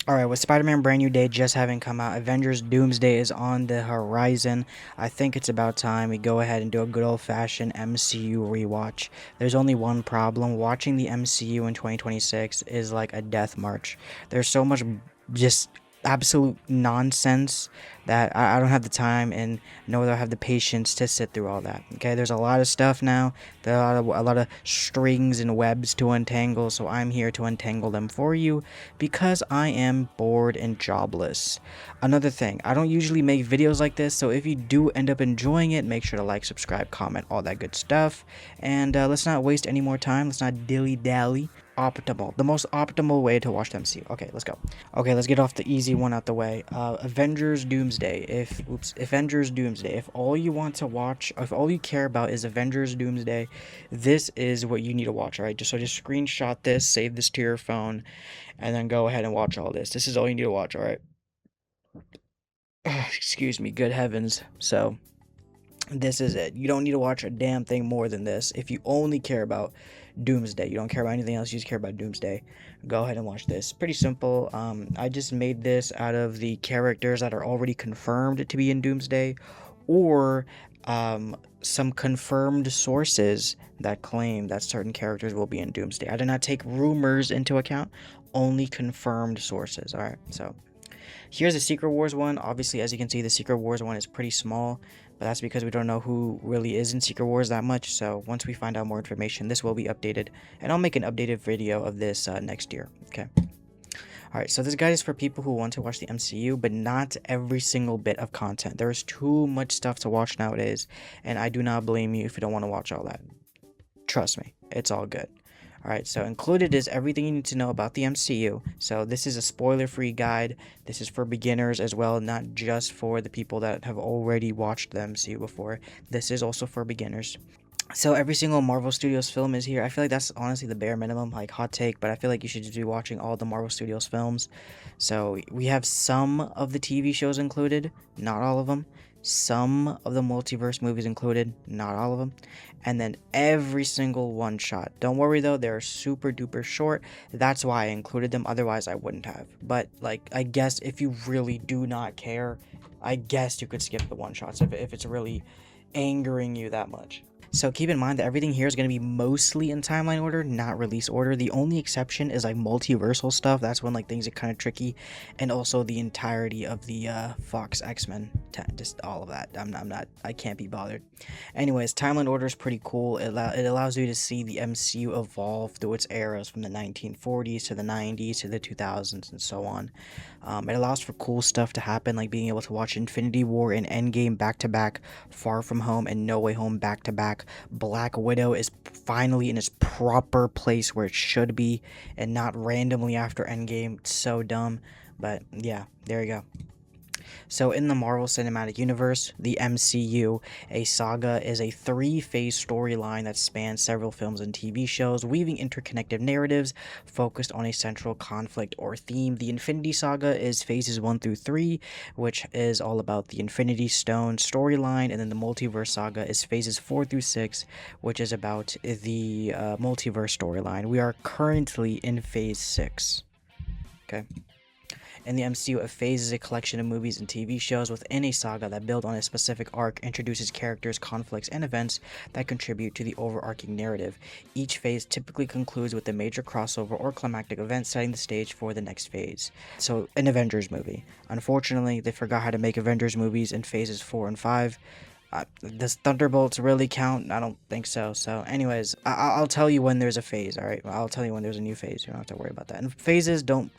Alright, with Spider-Man Brand New Day just having come out, Avengers Doomsday is on the horizon. I think it's about time we go ahead and do a good old-fashioned MCU rewatch. There's only one problem. Watching the MCU in 2026 is like a death march. There's so much just absolute nonsense that I don't have the time and nor do I have the patience to sit through all that. Okay, there's a lot of stuff now. There are a lot of strings and webs to untangle, so I'm here to untangle them for you because I am bored and jobless. Another thing, I don't usually make videos like this, so if you do end up enjoying it, make sure to like, subscribe, comment, all that good stuff. And let's not waste any more time. Let's not dilly-dally. The most optimal way to watch the MCU. Okay, let's go. Okay, let's get off the easy one out the way. Avengers Doomsday. Avengers Doomsday. If all you want to watch, if all you care about is Avengers Doomsday, this is what you need to watch, alright? Just screenshot this, save this to your phone, and then go ahead and watch all this. This is all you need to watch, alright? Excuse me, good heavens. So, this is it. You don't need to watch a damn thing more than this. If you only care about Doomsday, you don't care about anything else, you just care about Doomsday, go ahead and watch this. Pretty simple. I just made this out of the characters that are already confirmed to be in Doomsday, or some confirmed sources that claim that certain characters will be in Doomsday. I did not take rumors into account, only confirmed sources. Alright, so here's the Secret Wars one. Obviously, as you can see, the Secret Wars one is pretty small, but that's because we don't know who really is in Secret Wars that much. So once we find out more information, this will be updated, and I'll make an updated video of this next year. Okay. Alright, so this guide is for people who want to watch the MCU, but not every single bit of content. There's too much stuff to watch nowadays, and I do not blame you if you don't want to watch all that. Trust me, it's all good. Alright, so included is everything you need to know about the MCU. So this is a spoiler-free guide. This is for beginners as well, not just for the people that have already watched the MCU before. This is also for beginners. So every single Marvel Studios film is here. I feel like that's honestly the bare minimum, like hot take, but I feel like you should just be watching all the Marvel Studios films. So we have some of the TV shows included, not all of them. Some of the multiverse movies included, not all of them. And then every single one shot. Don't worry though, they're super duper short. That's why I included them, otherwise I wouldn't have. But like, I guess if you really do not care, I guess you could skip the one shots if it's really angering you that much. So keep in mind that everything here is going to be mostly in timeline order, not release order. The only exception is like multiversal stuff. That's when like things are kind of tricky, and also the entirety of the Fox X-Men, just all of that. I can't be bothered. Anyways, timeline order is pretty cool. It allows you to see the MCU evolve through its eras from the 1940s to the 90s to the 2000s and so on. It allows for cool stuff to happen, like being able to watch Infinity War and Endgame back to back, Far From Home and No Way Home back to back. Black Widow is finally in its proper place where it should be, and not randomly after Endgame. It's so dumb, but yeah, there you go. So in the Marvel Cinematic Universe, the MCU, a saga is a three-phase storyline that spans several films and TV shows, weaving interconnected narratives focused on a central conflict or theme. The Infinity Saga is phases 1 through 3, which is all about the Infinity Stone storyline, and then the Multiverse Saga is phases 4 through 6, which is about the Multiverse storyline. We are currently in phase 6. Okay. In the MCU, a phase is a collection of movies and TV shows within a saga that build on a specific arc, introduces characters, conflicts, and events that contribute to the overarching narrative. Each phase typically concludes with a major crossover or climactic event setting the stage for the next phase. So, an Avengers movie. Unfortunately, they forgot how to make Avengers movies in phases 4 and 5. Does Thunderbolts really count? I don't think so. So anyways, I'll tell you when there's a phase, alright? I'll tell you when there's a new phase. You don't have to worry about that. And phases don't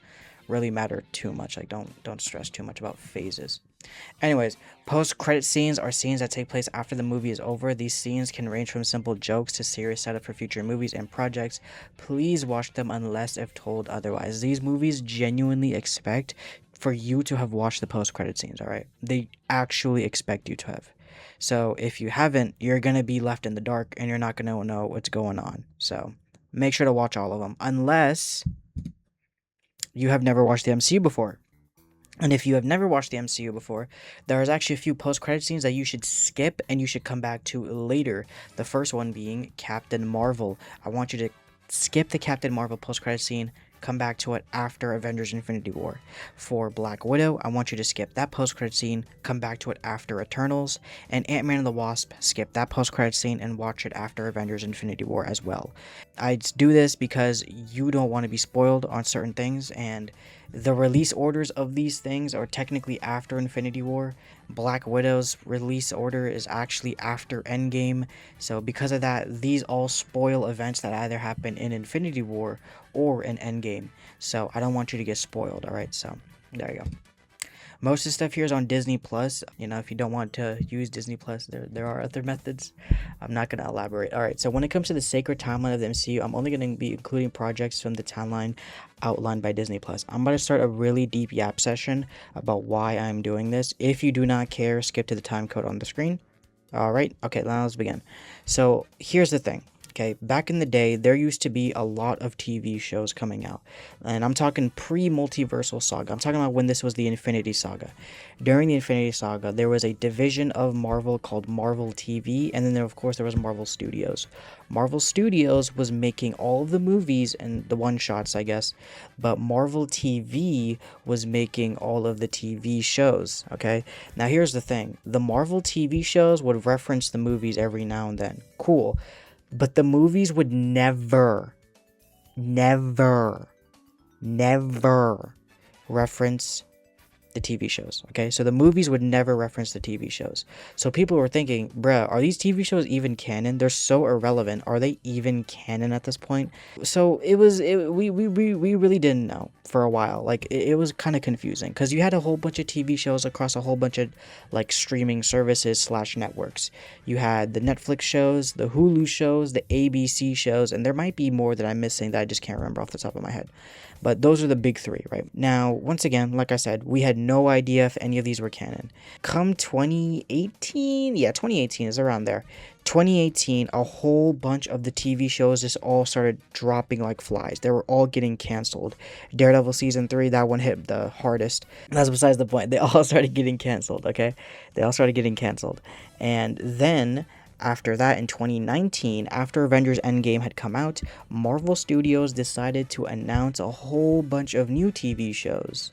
really matter too much. Like, don't stress too much about phases. Anyways, post-credit scenes are scenes that take place after the movie is over. These scenes can range from simple jokes to serious setup for future movies and projects. Please watch them unless if told otherwise. These movies genuinely expect for you to have watched the post-credit scenes, alright? They actually expect you to have. So if you haven't, you're going to be left in the dark and you're not going to know what's going on. So make sure to watch all of them unless you have never watched the MCU before. And if you have never watched the MCU before, there is actually a few post-credit scenes that you should skip and you should come back to later. The first one being Captain Marvel. I want you to skip the Captain Marvel post-credit scene, come back to it after Avengers Infinity War. For Black Widow, I want you to skip that post-credit scene, come back to it after Eternals, and Ant-Man and the Wasp, skip that post-credit scene and watch it after Avengers Infinity War as well. I do this because you don't want to be spoiled on certain things, and the release orders of these things are technically after Infinity War. Black Widow's release order is actually after Endgame, so because of that, these all spoil events that either happen in Infinity War or in Endgame. So I don't want you to get spoiled, alright? So there you go. Most of the stuff here is on Disney Plus. You know, if you don't want to use Disney Plus, there are other methods. I'm not going to elaborate. All right, so when it comes to the sacred timeline of the MCU, I'm only going to be including projects from the timeline outlined by Disney Plus. I'm going to start a really deep yap session about why I'm doing this. If you do not care, skip to the time code on the screen. All right, okay, now let's begin. So here's the thing. Okay, back in the day, there used to be a lot of TV shows coming out. And I'm talking pre-Multiversal Saga. I'm talking about when this was the Infinity Saga. During the Infinity Saga, there was a division of Marvel called Marvel TV, and then there was Marvel Studios. Marvel Studios was making all of the movies and the one-shots, I guess, but Marvel TV was making all of the TV shows, okay? Now, here's the thing. The Marvel TV shows would reference the movies every now and then. Cool. But the movies would never reference the TV shows, okay? So the movies would never reference the TV shows. So people were thinking, bruh, are these TV shows even canon? They're so irrelevant. Are they even canon at this point? So we really didn't know for a while. Like, it was kind of confusing because you had a whole bunch of TV shows across a whole bunch of, like, streaming services / networks. You had the Netflix shows, the Hulu shows, the ABC shows, and there might be more that I'm missing that I just can't remember off the top of my head. But those are the big three, right? Now, once again, like I said, we had no idea if any of these were canon. Come 2018, yeah, 2018 is around there. 2018, a whole bunch of the TV shows just all started dropping like flies. They were all getting canceled. Daredevil Season 3, that one hit the hardest. That's besides the point. They all started getting canceled, okay? They all started getting canceled. And then after that, in 2019, after Avengers Endgame had come out, Marvel Studios decided to announce a whole bunch of new TV shows.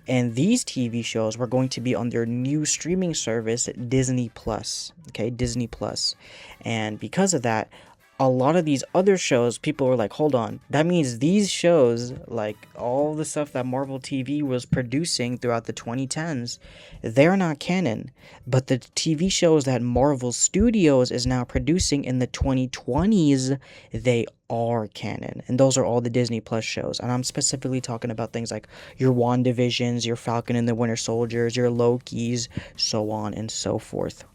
And these TV shows were going to be on their new streaming service, Disney Plus. Okay, Disney Plus. And because of that, a lot of these other shows, people were like, hold on, that means these shows, like all the stuff that Marvel TV was producing throughout the 2010s, they're not canon. But the TV shows that Marvel Studios is now producing in the 2020s, they are canon. And those are all the Disney Plus shows. And I'm specifically talking about things like your WandaVisions, your Falcon and the Winter Soldiers, your Lokis, so on and so forth.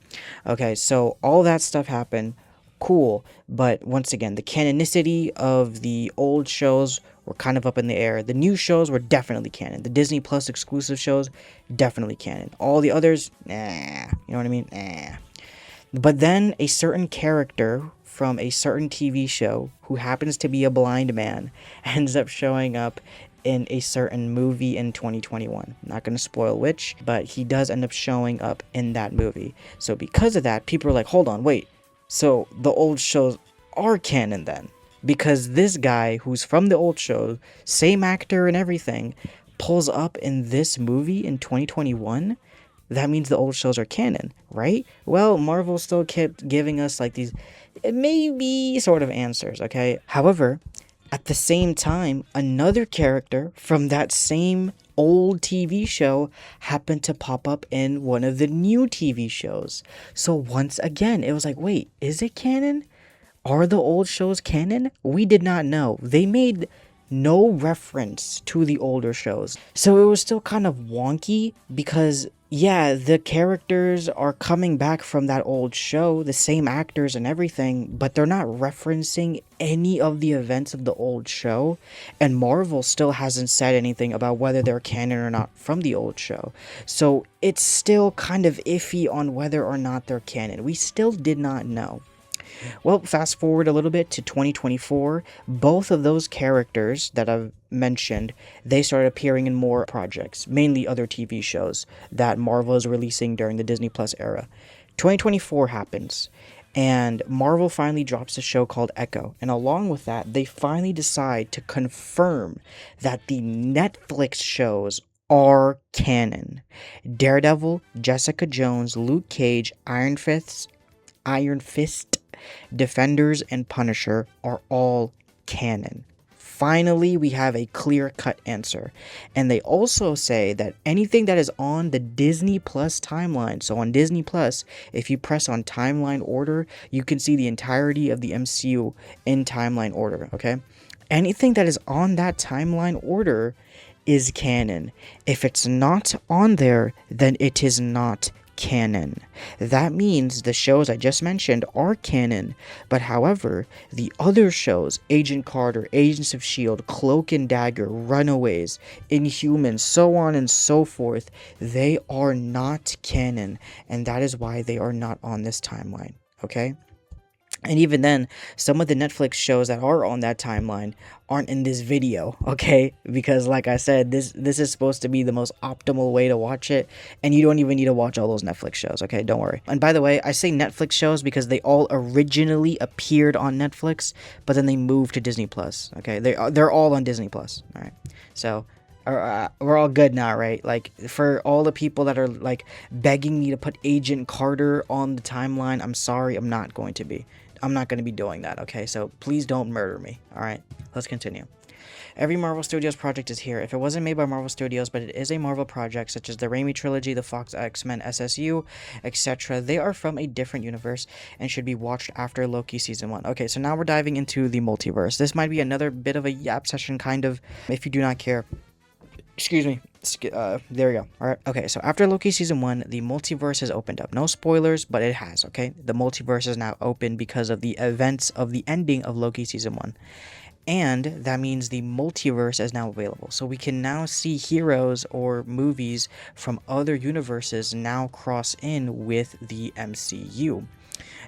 Okay, so all that stuff happened. Cool, but once again, the canonicity of the old shows were kind of up in the air. The new shows were definitely canon. The Disney Plus exclusive shows, definitely canon. All the others, nah, you know what I mean? Nah. But then a certain character from a certain TV show who happens to be a blind man ends up showing up in a certain movie in 2021. Not going to spoil which, but he does end up showing up in that movie. So because of that, people are like, hold on, wait. So the old shows are canon then, because this guy who's from the old show, same actor and everything, pulls up in this movie in 2021. That means the old shows are canon, right? Well, Marvel still kept giving us like these maybe sort of answers, okay? However, at the same time, another character from that same old TV show happened to pop up in one of the new TV shows. So once again, it was like, wait, is it canon? Are the old shows canon? We did not know. They made no reference to the older shows. So it was still kind of wonky because, yeah, the characters are coming back from that old show, the same actors and everything, but they're not referencing any of the events of the old show. And Marvel still hasn't said anything about whether they're canon or not from the old show. So it's still kind of iffy on whether or not they're canon. We still did not know. Well, fast forward a little bit to 2024, both of those characters that I've mentioned, they started appearing in more projects, mainly other TV shows that Marvel is releasing during the Disney Plus era. 2024 happens, And Marvel finally drops a show called Echo. And along with that, they finally decide to confirm that the Netflix shows are canon. Daredevil, Jessica Jones, Luke Cage, Iron Fist, Defenders, and Punisher are all canon. Finally, we have a clear-cut answer. And they also say that anything that is on the Disney Plus timeline, so on Disney Plus, if you press on timeline order, you can see the entirety of the MCU in timeline order, okay? Anything that is on that timeline order is canon. If it's not on there, then it is not canon. That means the shows I just mentioned are canon, but however, the other shows, Agent Carter, Agents of S.H.I.E.L.D., Cloak and Dagger, Runaways, Inhumans, so on and so forth, they are not canon, and that is why they are not on this timeline, okay? And even then, some of the Netflix shows that are on that timeline aren't in this video, okay? Because like I said, this is supposed to be the most optimal way to watch it, and you don't even need to watch all those Netflix shows, okay? Don't worry. And by the way, I say Netflix shows because they all originally appeared on Netflix, but then they moved to Disney Plus, okay? They're all on Disney Plus, all right? So we're all good now, right? Like, for all the people that are like begging me to put Agent Carter on the timeline, I'm sorry, I'm not going to be doing that, okay? So please don't murder me, all right? Let's continue. Every Marvel Studios project is here. If it wasn't made by Marvel Studios, but it is a Marvel project, such as the Raimi trilogy, the Fox X-Men SSU, etc., they are from a different universe and should be watched after Loki Season 1. Okay, so now we're diving into the multiverse. This might be another bit of a yap session, kind of, if you do not care. Excuse me. There we go. All right. Okay, so after Loki Season 1, the multiverse has opened up. No spoilers, but it has, okay? The multiverse is now open because of the events of the ending of Loki Season 1. And that means the multiverse is now available. So we can now see heroes or movies from other universes now cross in with the MCU.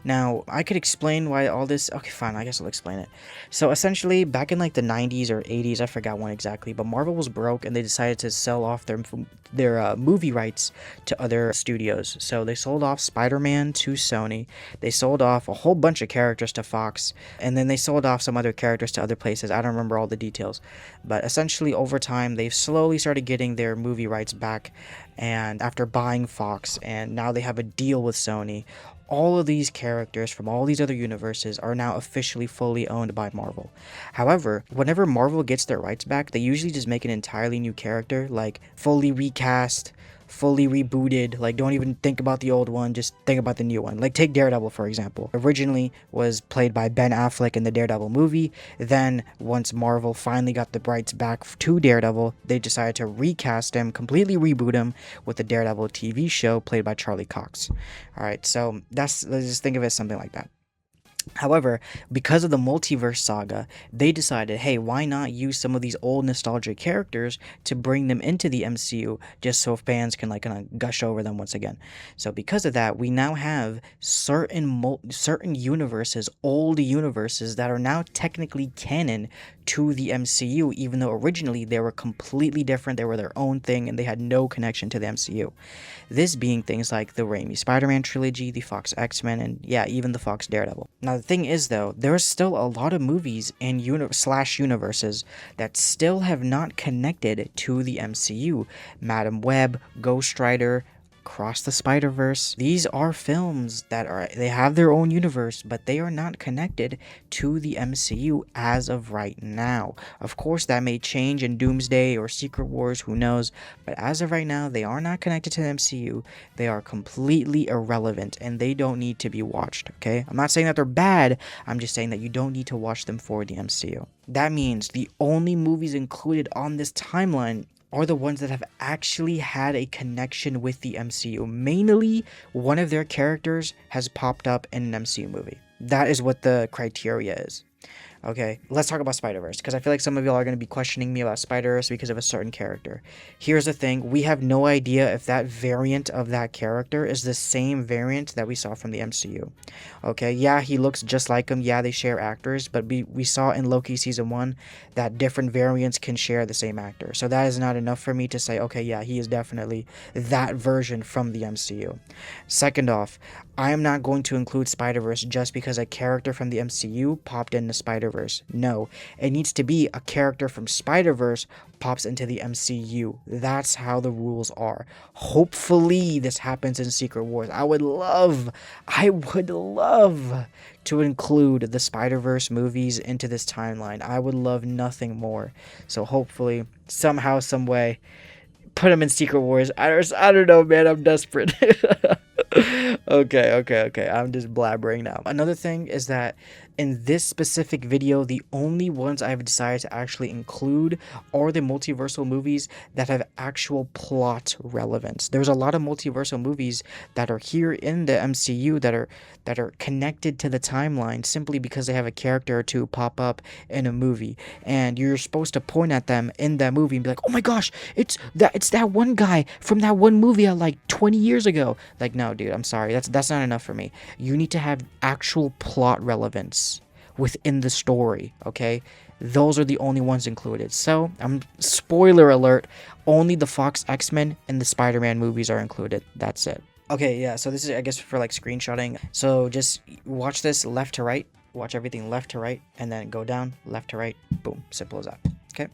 Now, I could explain why all this... Okay, fine, I guess I'll explain it. So, essentially, back in, like, the 90s or 80s, I forgot when exactly, but Marvel was broke, and they decided to sell off their movie rights to other studios. So, they sold off Spider-Man to Sony, they sold off a whole bunch of characters to Fox, and then they sold off some other characters to other places. I don't remember all the details. But, essentially, over time, they've slowly started getting their movie rights back, and after buying Fox, and now they have a deal with Sony. All of these characters from all these other universes are now officially fully owned by Marvel. However, whenever Marvel gets their rights back, they usually just make an entirely new character, like fully recast, fully rebooted, like don't even think about the old one, just think about the new one. Like take Daredevil, for example. Originally was played by Ben Affleck in the Daredevil movie. Then once Marvel finally got the rights back to Daredevil, they decided to recast him, completely reboot him with the Daredevil TV show played by Charlie Cox. Alright, so let's just think of it as something like that. However, because of the Multiverse saga, they decided, hey, why not use some of these old nostalgic characters to bring them into the MCU just so fans can like kind of gush over them once again. So because of that, we now have certain universes, old universes that are now technically canon to the MCU, even though originally they were completely different, they were their own thing, and they had no connection to the MCU. This being things like the Raimi Spider-Man trilogy, the Fox X-Men, and yeah, even the Fox Daredevil. Now the thing is though, there's still a lot of movies and universes that still have not connected to the MCU. Madam Web, Ghost Rider, Across the Spider-Verse. These are films that they have their own universe, but they are not connected to the MCU as of right now. Of course, that may change in Doomsday or Secret Wars, who knows, but as of right now, they are not connected to the MCU. They are completely irrelevant, and they don't need to be watched, okay? I'm not saying that they're bad, I'm just saying that you don't need to watch them for the MCU. That means the only movies included on this timeline are the ones that have actually had a connection with the MCU. Mainly, one of their characters has popped up in an MCU movie. That is what the criteria is. Okay, let's talk about Spider-Verse, because I feel like some of y'all are going to be questioning me about Spider-Verse because of a certain character. Here's the thing, we have no idea if that variant of that character is the same variant that we saw from the MCU. Okay, yeah, he looks just like him, yeah, they share actors, but we saw in Loki Season 1 that different variants can share the same actor. So that is not enough for me to say, okay, yeah, he is definitely that version from the MCU. Second off, I am not going to include Spider-Verse just because a character from the MCU popped into Spider-Verse. No, it needs to be a character from Spider-Verse pops into the MCU. That's how the rules are. Hopefully this happens in Secret Wars. I would love to include the Spider-Verse movies into this timeline. I would love nothing more. So hopefully, somehow, some way, put them in Secret Wars. I don't know, man. I'm desperate. Okay. I'm just blabbering now. Another thing is that in this specific video, the only ones I've decided to actually include are the multiversal movies that have actual plot relevance. There's a lot of multiversal movies that are here in the MCU that are connected to the timeline simply because they have a character or two pop up in a movie, and you're supposed to point at them in that movie and be like, "Oh my gosh, it's that one guy from that one movie I like 20 years ago." Like, no, dude, I'm sorry. That's not enough for me. You need to have actual plot relevance within the story, okay? Those are the only ones included. So, spoiler alert, only the Fox X-Men and the Spider-Man movies are included. That's it. Okay, yeah, so this is, I guess, for like screenshotting. So just watch this left to right, watch everything left to right, and then go down, left to right, boom, simple as that. Okay,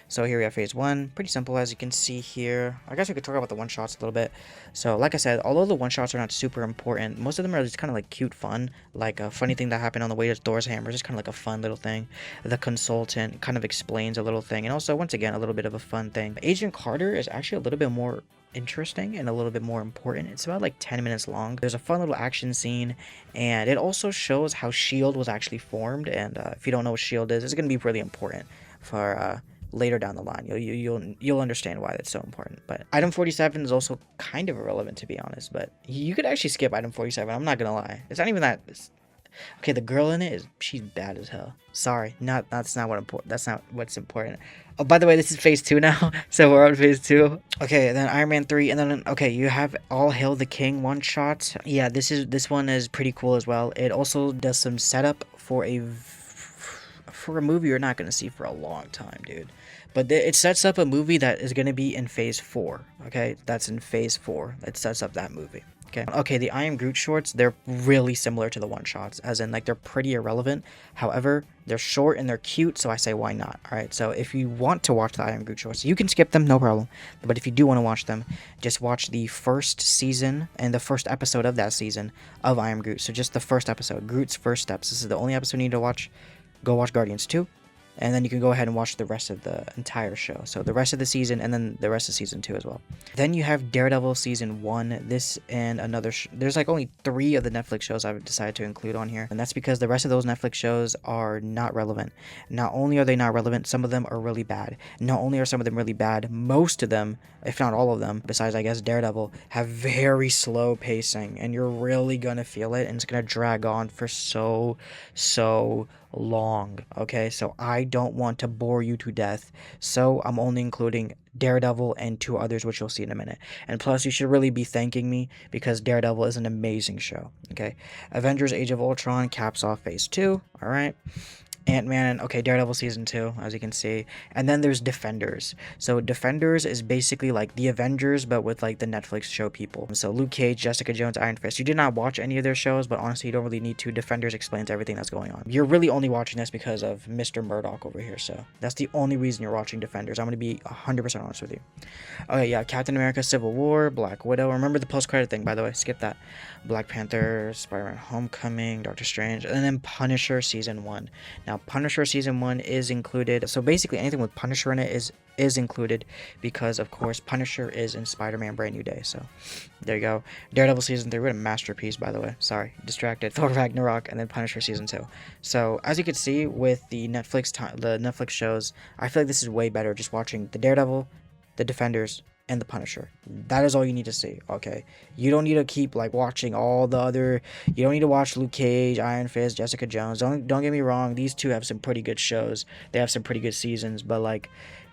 so here we have phase 1, pretty simple as you can see here. I guess we could talk about the one-shots a little bit. So like I said, although the one-shots are not super important, most of them are just kind of like cute fun, like a funny thing that happened on the way to Thor's hammer, just kind of like a fun little thing. The consultant kind of explains a little thing, and also, once again, a little bit of a fun thing. Agent Carter is actually a little bit more interesting and a little bit more important. It's about like 10 minutes long. There's a fun little action scene, and it also shows how S.H.I.E.L.D. was actually formed, and if you don't know what S.H.I.E.L.D. is, it's going to be really important for later down the line. You'll understand why that's so important. But item 47 is also kind of irrelevant, to be honest, but you could actually skip item 47. I'm not gonna lie, it's not even that. Okay, the girl in it she's bad as hell. Sorry, that's not what's important. Oh, by the way, this is phase 2 now, so we're on phase 2. Okay, then Iron Man 3, and then, okay, you have All Hail the King one-shot. Yeah, this one is pretty cool as well. It also does some setup for a movie you're not going to see for a long time, dude. But it sets up a movie that is going to be in phase 4, okay? That's in phase 4. It sets up that movie. Okay, the I Am Groot shorts, they're really similar to the one-shots, as in, like, they're pretty irrelevant. However, they're short and they're cute, so I say why not, alright? So if you want to watch the I Am Groot shorts, you can skip them, no problem. But if you do want to watch them, just watch the first season and the first episode of that season of I Am Groot. So just the first episode, Groot's First Steps. This is the only episode you need to watch. Go watch Guardians 2. And then you can go ahead and watch the rest of the entire show. So the rest of the season, and then the rest of season 2 as well. Then you have Daredevil season 1. This and another. There's like only 3 of the Netflix shows I've decided to include on here, and that's because the rest of those Netflix shows are not relevant. Not only are they not relevant, some of them are really bad. Not only are some of them really bad, most of them, if not all of them, besides I guess Daredevil, have very slow pacing, and you're really gonna feel it, and it's gonna drag on for so long. Okay, so I don't want to bore you to death, so I'm only including Daredevil and 2 others, which you'll see in a minute. And plus, you should really be thanking me, because Daredevil is an amazing show. Okay, Avengers Age of Ultron caps off phase 2. All right, Ant-Man, okay, Daredevil season 2, as you can see. And then there's Defenders. So Defenders is basically like the Avengers, but with like the Netflix show people. So Luke Cage, Jessica Jones, Iron Fist. You did not watch any of their shows, but honestly, you don't really need to. Defenders explains everything that's going on. You're really only watching this because of Mr. Murdoch over here, so that's the only reason you're watching Defenders. I'm going to be 100% honest with you. Okay, yeah, Captain America Civil War, Black Widow. Remember the post-credit thing, by the way. Skip that. Black Panther, Spider-Man Homecoming, Doctor Strange, and then Punisher season 1. Now, Punisher season 1 is included, so basically anything with Punisher in it is included, because of course Punisher is in Spider-Man Brand New Day. So there you go. Daredevil season 3, what a masterpiece, by the way. Sorry, distracted. Thor Ragnarok, and then Punisher season 2. So as you can see with the Netflix shows, I feel like this is way better just watching the Daredevil, the Defenders, and the Punisher. That is all you need to see. Okay, you don't need to keep like watching all the other. You don't need to watch Luke Cage, Iron Fist, Jessica Jones. Don't get me wrong. These two have some pretty good shows. They have some pretty good seasons. But like,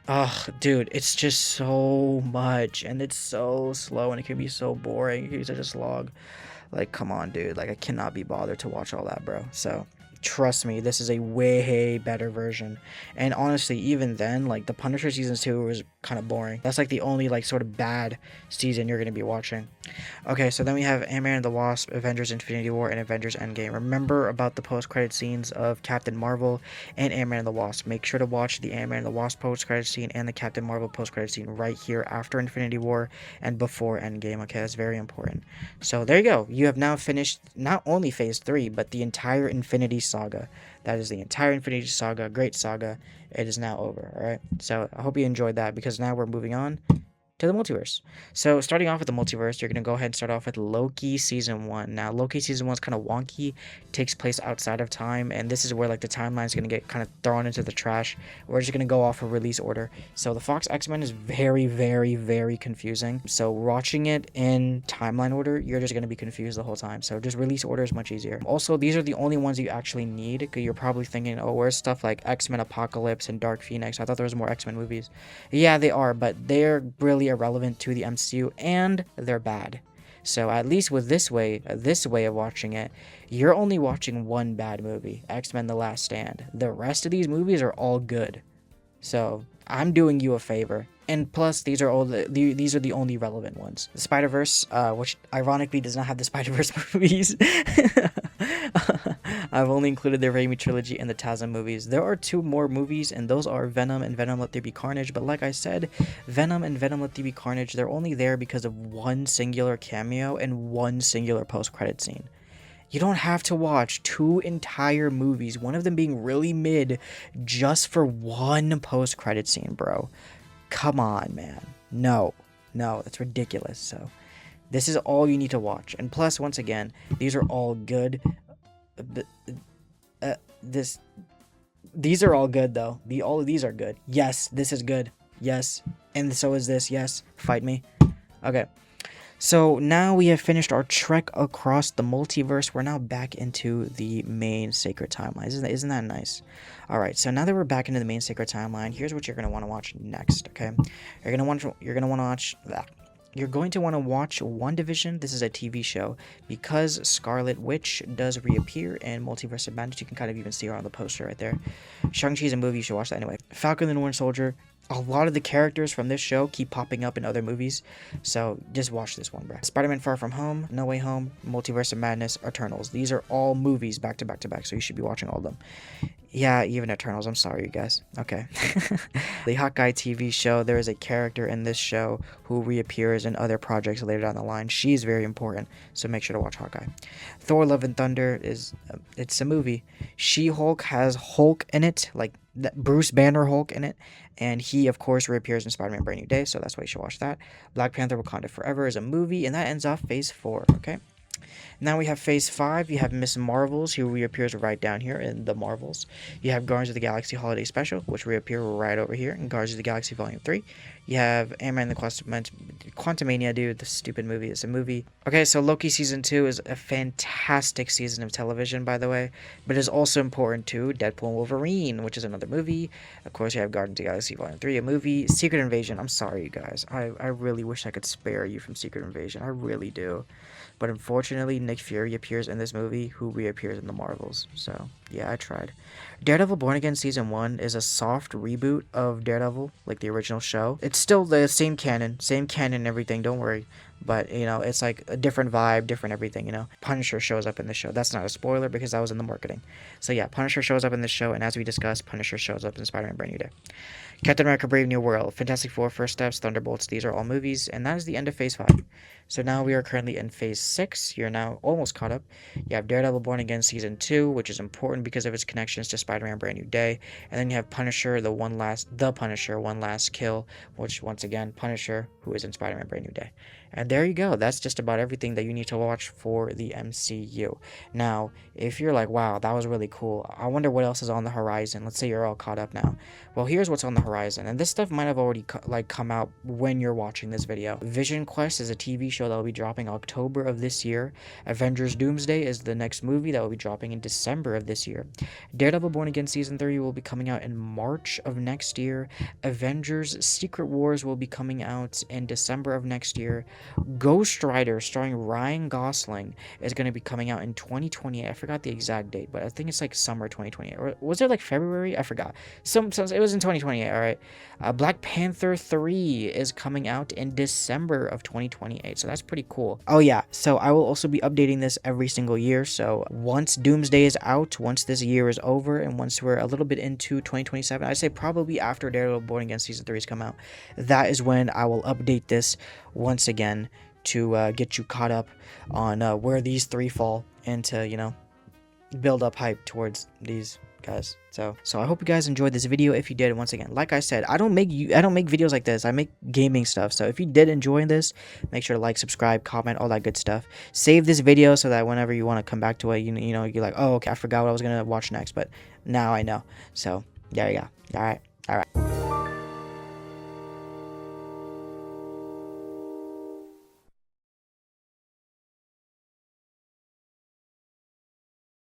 oh, dude, it's just so much, and it's so slow, and it can be so boring. It can be such a slog. Like, come on, dude. Like, I cannot be bothered to watch all that, bro. So, trust me, this is a way better version. And honestly, even then, like, the Punisher season 2 was kind of boring. That's like the only, like, sort of bad season you're going to be watching. Okay, so then we have Ant-Man and the Wasp, Avengers Infinity War, and Avengers Endgame. Remember about the post-credit scenes of Captain Marvel and Ant-Man and the Wasp. Make sure to watch the Ant-Man and the Wasp post-credit scene and the Captain Marvel post-credit scene right here after Infinity War and before Endgame. Okay, that's very important. So there you go. You have now finished not only Phase 3, but the entire Infinity Saga. That is the entire Infinity Saga. Great saga. It is now over, alright? So I hope you enjoyed that, because now we're moving on to the multiverse. So starting off with the multiverse, you're going to go ahead and start off with Loki Season 1. Now, Loki Season 1 is kind of wonky, takes place outside of time, and this is where like the timeline is going to get kind of thrown into the trash. We're just going to go off a release order. So the Fox X-Men is very confusing. So watching it in timeline order, you're just going to be confused the whole time. So just release order is much easier. Also, these are the only ones you actually need, because you're probably thinking, oh, where's stuff like X-Men Apocalypse and Dark Phoenix? I thought there was more X-Men movies. Yeah, they are, but they're really irrelevant to the MCU, and they're bad. So at least with this way of watching it, you're only watching one bad movie, X-Men The Last Stand. The rest of these movies are all good. So I'm doing you a favor. And plus, these are these are the only relevant ones. The Spider-Verse, which ironically does not have the Spider-Verse movies. I've only included the Raimi trilogy and the Tasm movies. There are 2 more movies, and those are Venom and Venom Let There Be Carnage. But like I said, Venom and Venom Let There Be Carnage, they're only there because of one singular cameo and one singular post-credit scene. You don't have to watch 2 entire movies, one of them being really mid, just for one post-credit scene, bro. Come on, man. No, that's ridiculous. So this is all you need to watch. And plus, once again, these are all good. These are all good, though. All of these are good. Yes, this is good. Yes, and so is this. Yes, fight me. Okay. So now we have finished our trek across the multiverse. We're now back into the main sacred timeline. Isn't that nice? All right. So now that we're back into the main sacred timeline, here's what you're gonna want to watch next. Okay, you're gonna want to watch that. You're going to want to watch WandaVision. This is a TV show, because Scarlet Witch does reappear in Multiverse of Madness. You can kind of even see her on the poster right there. Shang-Chi's a movie. You should watch that anyway. Falcon and the Winter Soldier. A lot of the characters from this show keep popping up in other movies, so just watch this one, bro. Spider-Man Far From Home, No Way Home, Multiverse of Madness, Eternals. These are all movies back to back to back, so you should be watching all of them. Yeah, even Eternals. I'm sorry, you guys. Okay. The Hawkeye TV show, there is a character in this show who reappears in other projects later down the line. She's very important, so make sure to watch Hawkeye. Thor Love and Thunder it's a movie. She-Hulk has Hulk in it, like Bruce Banner Hulk in it, and he, of course, reappears in Spider-Man Brand New Day, so that's why you should watch that. Black Panther Wakanda Forever is a movie, and that ends off Phase 4, okay? Now we have Phase 5. You have Miss Marvels, who reappears right down here in the Marvels. You have Guardians of the Galaxy Holiday Special, which reappear right over here in Guardians of the Galaxy Volume 3. You have Ant-Man and the Quantumania, dude, the stupid movie. It's a movie. Okay, so Loki Season 2 is a fantastic season of television, by the way. But it is also important too. Deadpool and Wolverine, which is another movie. Of course, you have Guardians of the Galaxy Volume 3, a movie. Secret Invasion. I'm sorry, you guys. I really wish I could spare you from Secret Invasion. I really do. But unfortunately, Nick Fury appears in this movie, who reappears in the Marvels. So, yeah, I tried. Daredevil Born Again Season 1 is a soft reboot of Daredevil, like the original show. It's still the same canon and everything, don't worry. But, you know, it's like a different vibe, different everything, you know. Punisher shows up in the show. That's not a spoiler because that was in the marketing. So, yeah, Punisher shows up in the show, and as we discussed, Punisher shows up in Spider-Man Brand New Day. Captain America Brave New World, Fantastic Four, First Steps, Thunderbolts, these are all movies, and that is the end of Phase 5. So now we are currently in Phase 6. You're now almost caught up. You have Daredevil Born Again Season 2, which is important because of its connections to Spider-Man Brand New Day. And then you have Punisher, The Punisher, One Last Kill, which, once again, Punisher, who is in Spider-Man Brand New Day. And there you go. That's just about everything that you need to watch for the MCU. Now, if you're like, wow, that was really cool, I wonder what else is on the horizon. Let's say you're all caught up now. Well, here's what's on the horizon, and this stuff might have already come out when you're watching this video. Vision Quest is a TV show that will be dropping October of this year. Avengers Doomsday is the next movie that will be dropping in December of this year. Daredevil Born Again Season 3 will be coming out in March of next year. Avengers Secret Wars will be coming out in December of next year. Ghost Rider, starring Ryan Gosling, is going to be coming out in 2028. I forgot the exact date, but I think it's like summer 2028. Or was it like February? I forgot. It was in 2028, all right. Black Panther 3 is coming out in December of 2028, so that's pretty cool. Oh yeah, so I will also be updating this every single year. So once Doomsday is out, once this year is over, and once we're a little bit into 2027, I'd say probably after Daredevil Born Again Season 3 has come out, that is when I will update this once again to get you caught up on where these three fall and to, you know, build up hype towards these guys. So I hope you guys enjoyed this video. If you did, once again, like I said, I don't make videos like this. I make gaming stuff. So if you did enjoy this, make sure to like, subscribe, comment, all that good stuff. Save this video so that whenever you want to come back to it, you know, you're like, oh, okay, I forgot what I was gonna watch next, but now I know. So there you go. All right.